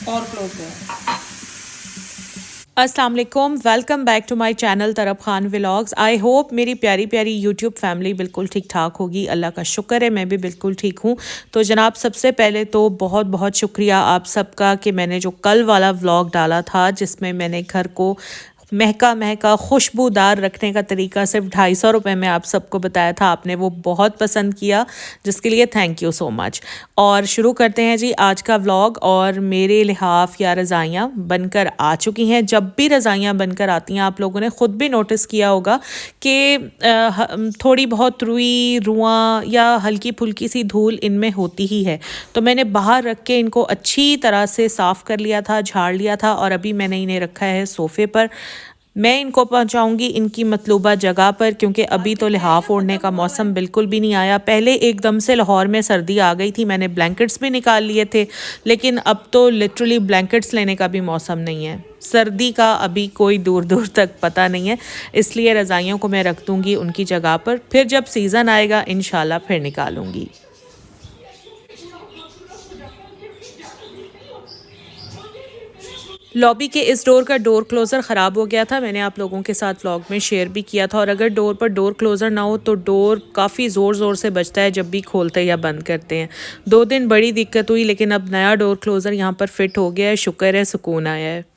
और क्लोज करें। अस्सलाम वालेकुम, welcome back to my channel Tarab Khan vlogs. I hope मेरी प्यारी प्यारी यूट्यूब फैमिली बिल्कुल ठीक ठाक होगी। अल्लाह का शुक्र है, मैं भी बिल्कुल ठीक हूँ। तो जनाब, सबसे पहले तो बहुत बहुत शुक्रिया आप सबका कि मैंने जो कल वाला व्लॉग डाला था जिसमें मैंने घर को महका महका खुशबूदार रखने का तरीका सिर्फ 250 रुपये में आप सबको बताया था, आपने वो बहुत पसंद किया, जिसके लिए थैंक यू सो मच। और शुरू करते हैं जी आज का व्लॉग। और मेरे लिहाफ या रज़ाइयाँ बनकर आ चुकी हैं। जब भी रज़ाइयाँ बनकर आती हैं, आप लोगों ने ख़ुद भी नोटिस किया होगा कि थोड़ी बहुत रुई रुआं या हल्की फुल्की सी धूल इनमें होती ही है। तो मैंने बाहर रख के इनको अच्छी तरह से साफ़ कर लिया था, झाड़ लिया था, और अभी मैंने इन्हें रखा है सोफ़े पर। मैं इनको पहुंचाऊंगी इनकी मतलूबा जगह पर, क्योंकि अभी तो लिहाफ ओढ़ने का मौसम बिल्कुल भी नहीं आया। पहले एकदम से लाहौर में सर्दी आ गई थी, मैंने ब्लैंकेट्स भी निकाल लिए थे, लेकिन अब तो लिटरली ब्लैंकेट्स लेने का भी मौसम नहीं है। सर्दी का अभी कोई दूर दूर तक पता नहीं है, इसलिए रज़ाइयों को मैं रख दूँगी उनकी जगह पर। फिर जब सीज़न आएगा इंशाल्लाह फिर निकालूँगी। लॉबी के इस डोर का डोर क्लोज़र ख़राब हो गया था, मैंने आप लोगों के साथ व्लॉग में शेयर भी किया था। और अगर डोर पर डोर क्लोज़र ना हो तो डोर काफ़ी ज़ोर ज़ोर से बजता है जब भी खोलते या बंद करते हैं। 2 दिन बड़ी दिक्कत हुई, लेकिन अब नया डोर क्लोज़र यहाँ पर फिट हो गया है, शुक्र है, सुकून आया है।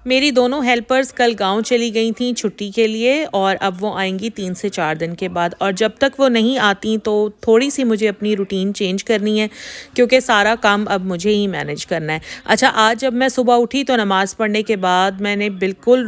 मेरी दोनों हेल्पर्स कल गांव चली गई थीं छुट्टी के लिए, और अब वो आएंगी 3 से 4 दिन के बाद। और जब तक वो नहीं आती तो थोड़ी सी मुझे अपनी रूटीन चेंज करनी है, क्योंकि सारा काम अब मुझे ही मैनेज करना है। अच्छा, आज जब मैं सुबह उठी तो नमाज़ पढ़ने के बाद मैंने बिल्कुल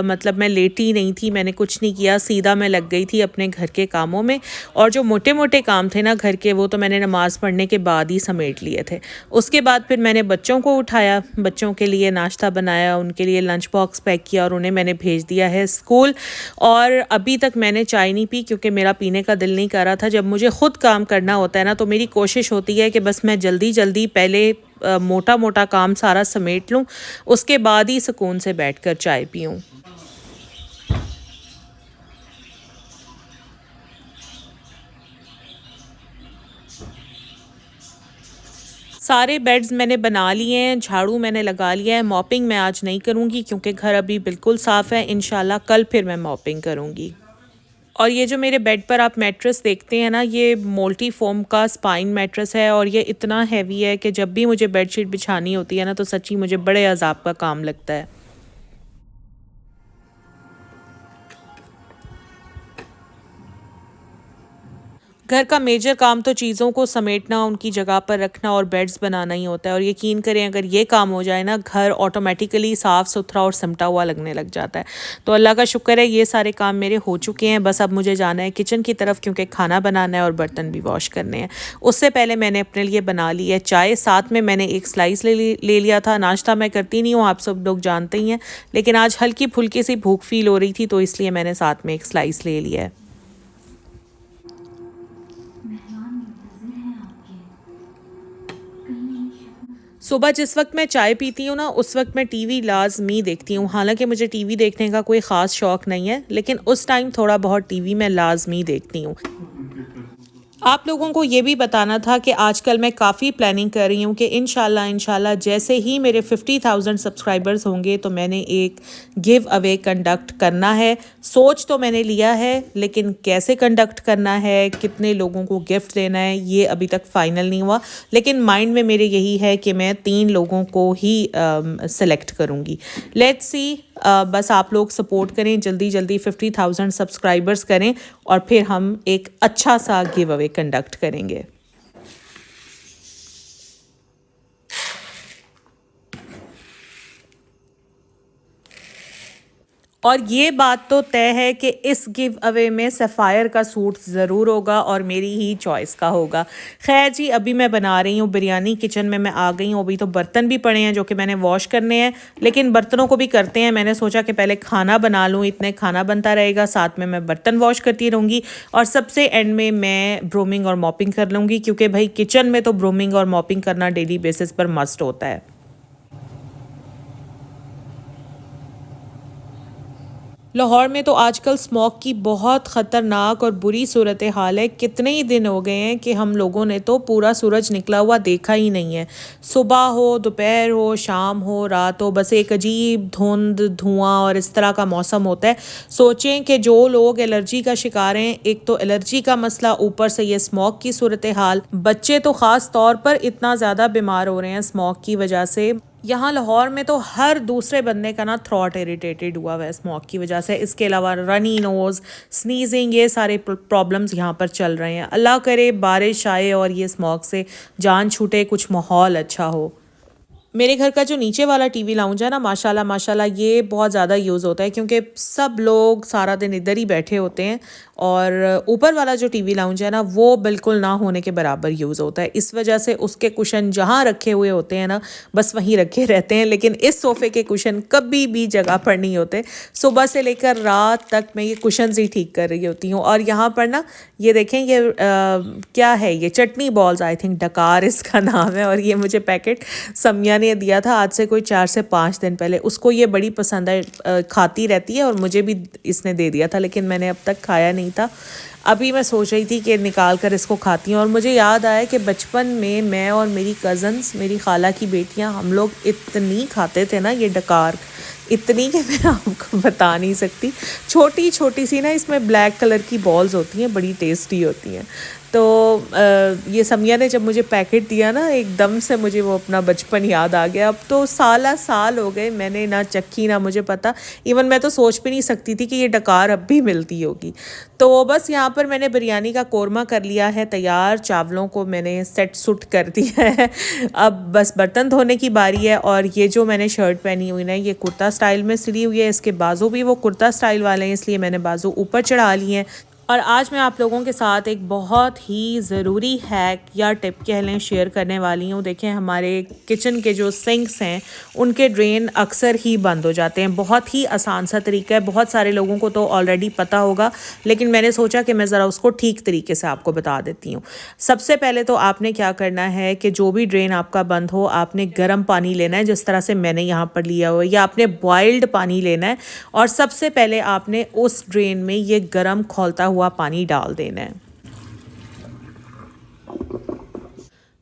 मतलब मैं लेटी नहीं थी, मैंने कुछ नहीं किया, सीधा मैं लग गई थी अपने घर के कामों में। और जो मोटे मोटे काम थे ना घर के, वो तो मैंने नमाज़ पढ़ने के बाद ही समेट लिए थे। उसके बाद फिर मैंने बच्चों को उठाया, बच्चों के लिए नाश्ता बनाया, उनके लिए लंच बॉक्स पैक किया, और उन्हें मैंने भेज दिया है स्कूल। और अभी तक मैंने चाय नहीं पी, क्योंकि मेरा पीने का दिल नहीं कर रहा था। जब मुझे ख़ुद काम करना होता है ना, तो मेरी कोशिश होती है कि बस मैं जल्दी जल्दी पहले मोटा मोटा काम सारा समेट लूँ, उसके बाद ही सुकून से बैठकर चाय पीऊँ। सारे बेड्स मैंने बना लिए हैं, झाड़ू मैंने लगा लिया है। मॉपिंग मैं आज नहीं करूँगी, क्योंकि घर अभी बिल्कुल साफ़ है। इंशाल्लाह कल फिर मैं मॉपिंग करूँगी। और ये जो मेरे बेड पर आप मैट्रेस देखते हैं ना, ये मोल्टी फोम का स्पाइन मैट्रेस है, और ये इतना हैवी है कि जब भी मुझे बेडशीट बिछानी होती है ना, तो सच्ची मुझे बड़े अजाब का काम लगता है। घर का मेजर काम तो चीज़ों को समेटना, उनकी जगह पर रखना और बेड्स बनाना ही होता है। और यकीन करें, अगर ये काम हो जाए ना, घर ऑटोमेटिकली साफ़ सुथरा और सिमटा हुआ लगने लग जाता है। तो अल्लाह का शुक्र है, ये सारे काम मेरे हो चुके हैं। बस अब मुझे जाना है किचन की तरफ, क्योंकि खाना बनाना है और बर्तन भी वॉश करने हैं। उससे पहले मैंने अपने लिए बना ली है चाय, साथ में मैंने एक स्लाइस ले लिया था। नाश्ता मैं करती नहीं हूँ, आप सब लोग जानते ही हैं, लेकिन आज हल्की फुल्की सी भूख फील हो रही थी, तो इसलिए मैंने साथ में एक स्लाइस ले लिया है। सुबह जिस वक्त मैं चाय पीती हूँ ना, उस वक्त मैं टीवी लाजमी देखती हूँ। हालांकि मुझे टीवी देखने का कोई ख़ास शौक़ नहीं है, लेकिन उस टाइम थोड़ा बहुत टीवी मैं लाजमी देखती हूँ। आप लोगों को ये भी बताना था कि आजकल मैं काफ़ी प्लानिंग कर रही हूँ कि इंशाल्लाह जैसे ही मेरे 50,000 सब्सक्राइबर्स होंगे तो मैंने एक गिव अवे कंडक्ट करना है। सोच तो मैंने लिया है, लेकिन कैसे कंडक्ट करना है, कितने लोगों को गिफ्ट देना है, ये अभी तक फाइनल नहीं हुआ। लेकिन माइंड में मेरे यही है कि मैं 3 लोगों को ही सेलेक्ट करूँगी। Let's see. बस आप लोग सपोर्ट करें, जल्दी जल्दी 50,000 सब्सक्राइबर्स करें, और फिर हम एक अच्छा सा गिव अवे कंडक्ट करेंगे। और ये बात तो तय है कि इस गिव अवे में सफ़ायर का सूट ज़रूर होगा, और मेरी ही चॉइस का होगा। खैर जी, अभी मैं बना रही हूँ बिरयानी, किचन में मैं आ गई हूँ। अभी तो बर्तन भी पड़े हैं जो कि मैंने वॉश करने हैं, लेकिन बर्तनों को भी करते हैं। मैंने सोचा कि पहले खाना बना लूँ, इतने खाना बनता रहेगा, साथ में मैं बर्तन वॉश करती रहूँगी, और सबसे एंड में मैं ब्रूमिंग और मॉपिंग कर लूँगी, क्योंकि भाई किचन में तो ब्रूमिंग और मॉपिंग करना डेली बेसिस पर मस्ट होता है। लाहौर में तो आजकल स्मॉग की बहुत ख़तरनाक और बुरी सूरत हाल है। कितने ही दिन हो गए हैं कि हम लोगों ने तो पूरा सूरज निकला हुआ देखा ही नहीं है। सुबह हो, दोपहर हो, शाम हो, रात हो, बस एक अजीब धुंध, धुआं और इस तरह का मौसम होता है। सोचें कि जो लोग एलर्जी का शिकार हैं, एक तो एलर्जी का मसला, ऊपर से ये स्मॉग की सूरत हाल, बच्चे तो ख़ास तौर पर इतना ज़्यादा बीमार हो रहे हैं स्मॉग की वजह से। यहाँ लाहौर में तो हर दूसरे बंदे का ना थ्रॉट इरिटेटेड हुआ हुआ है स्मॉग की वजह से। इसके अलावा रनी नोज़, स्नीजिंग, ये सारे प्रॉब्लम्स यहाँ पर चल रहे हैं। अल्लाह करे बारिश आए और ये स्मॉग से जान छूटे, कुछ माहौल अच्छा हो। मेरे घर का जो नीचे वाला टीवी लाउंज है ना, माशाल्लाह माशाल्लाह ये बहुत ज़्यादा यूज़ होता है क्योंकि सब लोग सारा दिन इधर ही बैठे होते हैं। और ऊपर वाला जो टीवी लाउंज है ना, वो बिल्कुल ना होने के बराबर यूज़ होता है। इस वजह से उसके कुशन जहाँ रखे हुए होते हैं ना, बस वहीं रखे रहते हैं। लेकिन इस सोफ़े के कुशन कभी भी जगह पर नहीं होते। सुबह से लेकर रात तक मैं ये कुशन्स ही ठीक कर रही होती हूँ। और यहाँ पर ना ये देखें, ये क्या है, ये चटनी बॉल्स, आई थिंक डकार इसका नाम है। और ये मुझे पैकेट समिया ने दिया था आज से कोई 4 से 5 दिन पहले। उसको ये बड़ी पसंद है, खाती रहती है, और मुझे भी इसने दे दिया था, लेकिन मैंने अब तक खाया नहीं था। अभी मैं सोच रही थी कि निकाल कर इसको खाती हूँ। और मुझे याद आया कि बचपन में मैं और मेरी कज़न्स, मेरी खाला की बेटियाँ, हम लोग इतनी खाते थे ना ये डकार, इतनी कि मैं आपको बता नहीं सकती। छोटी छोटी सी ना इसमें ब्लैक कलर की बॉल्स होती हैं, बड़ी टेस्टी होती हैं। तो ये समिया ने जब मुझे पैकेट दिया ना, एकदम से मुझे वो अपना बचपन याद आ गया। अब तो साल हो गए, मैंने ना चक्की ना मुझे पता। इवन मैं तो सोच भी नहीं सकती थी कि ये डकार अब भी मिलती होगी। तो बस यहाँ पर मैंने बिरयानी का कोरमा कर लिया है तैयार। चावलों को मैंने सेट सुट कर दिया है। अब बस बर्तन धोने की बारी है। और ये जो मैंने शर्ट पहनी हुई ना, ये कुर्ता स्टाइल में सिली हुई है। इसके बाजू भी वो कुर्ता स्टाइल वाले हैं, इसलिए मैंने बाजू ऊपर चढ़ा लिए हैं। और आज मैं आप लोगों के साथ एक बहुत ही ज़रूरी हैक या टिप कह लें शेयर करने वाली हूँ। देखें, हमारे किचन के जो सिंक्स हैं उनके ड्रेन अक्सर ही बंद हो जाते हैं। बहुत ही आसान सा तरीका है, बहुत सारे लोगों को तो ऑलरेडी पता होगा, लेकिन मैंने सोचा कि मैं ज़रा उसको ठीक तरीके से आपको बता देती हूँ। सबसे पहले तो आपने क्या करना है कि जो भी ड्रेन आपका बंद हो, आपने गर्म पानी लेना है, जिस तरह से मैंने यहाँ पर लिया हुआ है, या आपने बॉइल्ड पानी लेना है। और सबसे पहले आपने उस ड्रेन में ये गर्म खौलता हुआ पानी डाल देना है।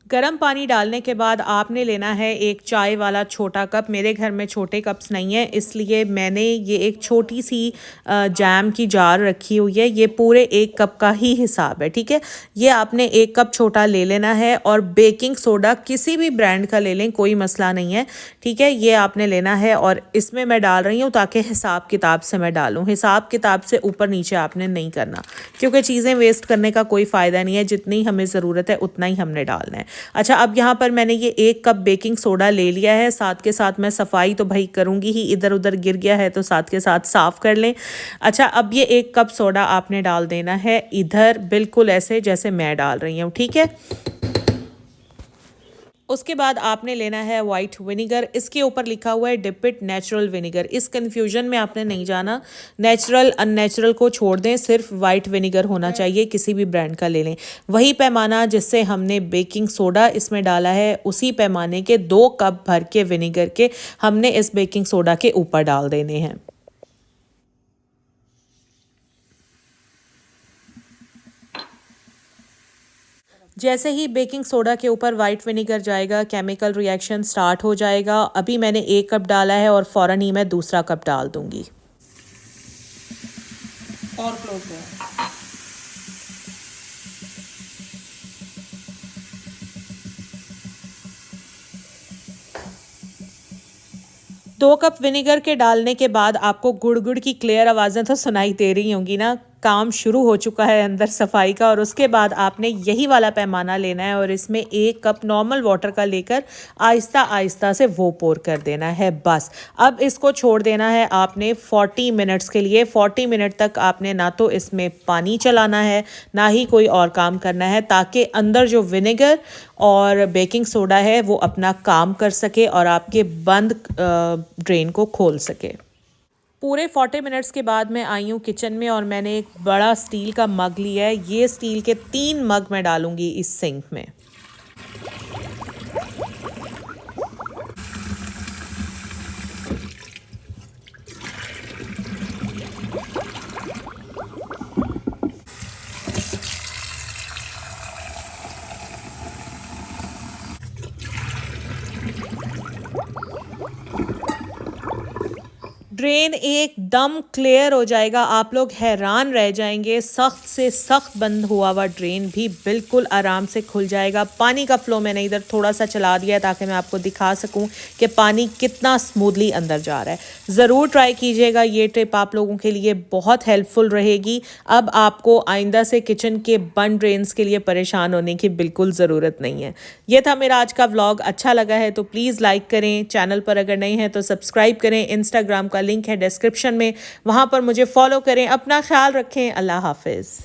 गर्म पानी डालने के बाद आपने लेना है एक चाय वाला छोटा कप। मेरे घर में छोटे कप्स नहीं है, इसलिए मैंने ये एक छोटी सी जैम की जार रखी हुई है। ये पूरे 1 कप का ही हिसाब है, ठीक है। ये आपने 1 कप छोटा ले लेना है। और बेकिंग सोडा किसी भी ब्रांड का ले लें, कोई मसला नहीं है, ठीक है। ये आपने लेना है। और इसमें मैं डाल रही हूँ ताकि हिसाब किताब से मैं डालूँ। हिसाब किताब से ऊपर नीचे आपने नहीं करना, क्योंकि चीज़ें वेस्ट करने का कोई फ़ायदा नहीं है। जितनी हमें ज़रूरत है उतना ही हमने डालना है। अच्छा, अब यहाँ पर मैंने ये 1 कप बेकिंग सोडा ले लिया है। साथ के साथ मैं सफाई तो भाई करूँगी ही, इधर उधर गिर गया है तो साथ के साथ साफ़ कर लें। अच्छा, अब ये 1 कप सोडा आपने डाल देना है इधर, बिल्कुल ऐसे जैसे मैं डाल रही हूँ, ठीक है। उसके बाद आपने लेना है वाइट विनेगर। इसके ऊपर लिखा हुआ है डिप इट नेचुरल विनेगर। इस कन्फ्यूजन में आपने नहीं जाना, नेचुरल अननेचुरल को छोड़ दें, सिर्फ वाइट विनेगर होना चाहिए, किसी भी ब्रांड का ले लें। वही पैमाना जिससे हमने बेकिंग सोडा इसमें डाला है, उसी पैमाने के 2 कप भर के विनेगर के हमने इस बेकिंग सोडा के ऊपर डाल देने हैं। जैसे ही बेकिंग सोडा के ऊपर वाइट विनेगर जाएगा, केमिकल रिएक्शन स्टार्ट हो जाएगा। अभी मैंने 1 कप डाला है और फ़ौरन ही मैं दूसरा कप डाल दूंगी। और क्लोज है। 2 कप विनेगर के डालने के बाद आपको गुड़ गुड़ की क्लियर आवाज़ें तो सुनाई दे रही होंगी ना। काम शुरू हो चुका है अंदर सफाई का। और उसके बाद आपने यही वाला पैमाना लेना है और इसमें 1 कप नॉर्मल वाटर का लेकर आहिस्ता आहिस्ता से वो पोर कर देना है, बस। अब इसको छोड़ देना है आपने 40 मिनट्स के लिए। 40 मिनट तक आपने ना तो इसमें पानी चलाना है, ना ही कोई और काम करना है, ताकि अंदर जो विनेगर और बेकिंग सोडा है वो अपना काम कर सके और आपके बंद ड्रेन को खोल सके। पूरे 40 मिनट्स के बाद मैं आई हूँ किचन में और मैंने एक बड़ा स्टील का मग लिया है। ये स्टील के 3 मग मैं डालूंगी इस सिंक में। ड्रेन एकदम क्लियर हो जाएगा, आप लोग हैरान रह जाएंगे। सख्त से सख्त बंद हुआ हुआ ड्रेन भी बिल्कुल आराम से खुल जाएगा। पानी का फ्लो मैंने इधर थोड़ा सा चला दिया है ताकि मैं आपको दिखा सकूं कि पानी कितना स्मूथली अंदर जा रहा है। ज़रूर ट्राई कीजिएगा, ये टिप आप लोगों के लिए बहुत हेल्पफुल रहेगी। अब आपको आइंदा से किचन के बंद ड्रेन्स के लिए परेशान होने की बिल्कुल ज़रूरत नहीं है। ये था मेरा आज का व्लॉग। अच्छा लगा है तो प्लीज़ लाइक करें, चैनल पर अगर नहीं है तो सब्सक्राइब करें। इंस्टाग्राम का लिंक है डिस्क्रिप्शन में, वहाँ पर मुझे फॉलो करें। अपना ख्याल रखें। अल्लाह हाफिज़।